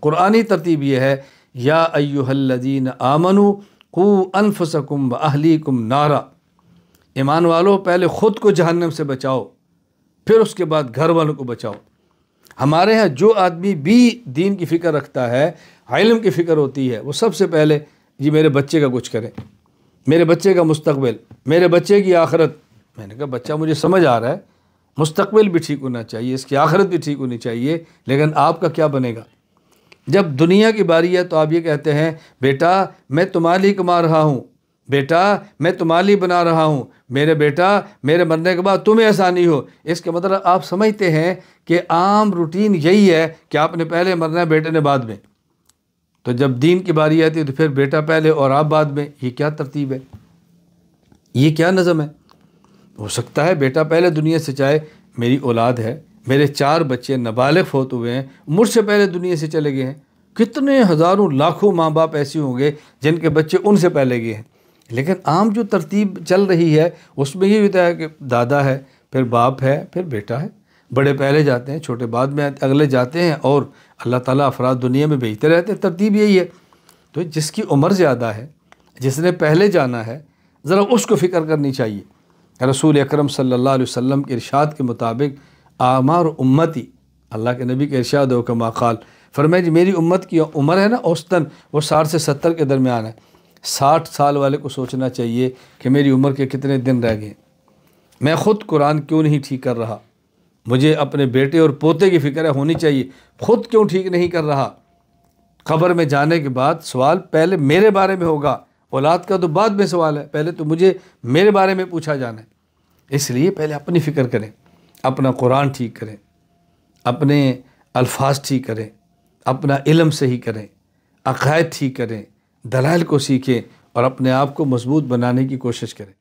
قرآنی ترتیب یہ ہے، یا ایھا الذین آمنوا قوا انفسکم واہلیکم نارا، ایمان والو پہلے خود کو جہنم سے بچاؤ، پھر اس کے بعد گھر والوں کو بچاؤ۔ ہمارے ہاں جو آدمی بھی دین کی فکر رکھتا ہے، علم کی فکر ہوتی ہے، وہ سب سے پہلے جی میرے بچے کا کچھ کریں، میرے بچے کا مستقبل، میرے بچے کی آخرت۔ میں نے کہا بچہ مجھے سمجھ آ رہا ہے، مستقبل بھی ٹھیک ہونا چاہیے، اس کی آخرت بھی ٹھیک ہونی چاہیے، لیکن آپ کا کیا بنے گا؟ جب دنیا کی باری ہے تو آپ یہ کہتے ہیں بیٹا میں تمہارے لیے کما رہا ہوں، بیٹا میں تمہارے لیے بنا رہا ہوں، میرے بیٹا میرے مرنے کے بعد تمہیں آسانی ہو۔ اس کا مطلب آپ سمجھتے ہیں کہ عام روٹین یہی ہے کہ آپ نے پہلے مرنا ہے، بیٹے نے بعد میں۔ تو جب دین کی باری آتی ہے تو پھر بیٹا پہلے اور آپ بعد میں، یہ کیا ترتیب ہے؟ یہ کیا نظم ہے؟ ہو سکتا ہے بیٹا پہلے دنیا سے، چاہے میری اولاد ہے، میرے 4 بچے نابالغ فوت ہوئے ہیں، مجھ سے پہلے دنیا سے چلے گئے ہیں، کتنے ہزاروں لاکھوں ماں باپ ایسے ہوں گے جن کے بچے ان سے پہلے گئے ہیں، لیکن عام جو ترتیب چل رہی ہے اس میں یہ ہوتا ہے کہ دادا ہے، پھر باپ ہے، پھر بیٹا ہے، بڑے پہلے جاتے ہیں، چھوٹے بعد میں اگلے جاتے ہیں، اور اللہ تعالیٰ افراد دنیا میں بھیجتے رہتے ہیں، ترتیب یہی ہے۔ تو جس کی عمر زیادہ ہے، جس نے پہلے جانا ہے، ذرا اس کو فکر کرنی چاہیے۔ رسول اکرم صلی اللہ علیہ وسلم کے ارشاد کے مطابق اعمار امتی، اللہ کے نبی کے ارشاد ہو کما قال، فرمایا جی میری امت کی عمر ہے نا اوسطاً وہ 60 سے 70 کے درمیان ہے۔ 60 سال والے کو سوچنا چاہیے کہ میری عمر کے کتنے دن رہ گئے، میں خود قرآن کیوں نہیں ٹھیک کر رہا، مجھے اپنے بیٹے اور پوتے کی فکر ہونی چاہیے، خود کیوں ٹھیک نہیں کر رہا۔ قبر میں جانے کے بعد سوال پہلے میرے بارے میں ہوگا، اولاد کا تو بعد میں سوال ہے، پہلے تو مجھے میرے بارے میں پوچھا جانا ہے۔ اس لیے پہلے اپنی فکر کریں، اپنا قرآن ٹھیک کریں، اپنے الفاظ ٹھیک کریں، اپنا علم صحیح کریں، عقائد ٹھیک کریں، دلائل کو سیکھیں اور اپنے آپ کو مضبوط بنانے کی کوشش کریں۔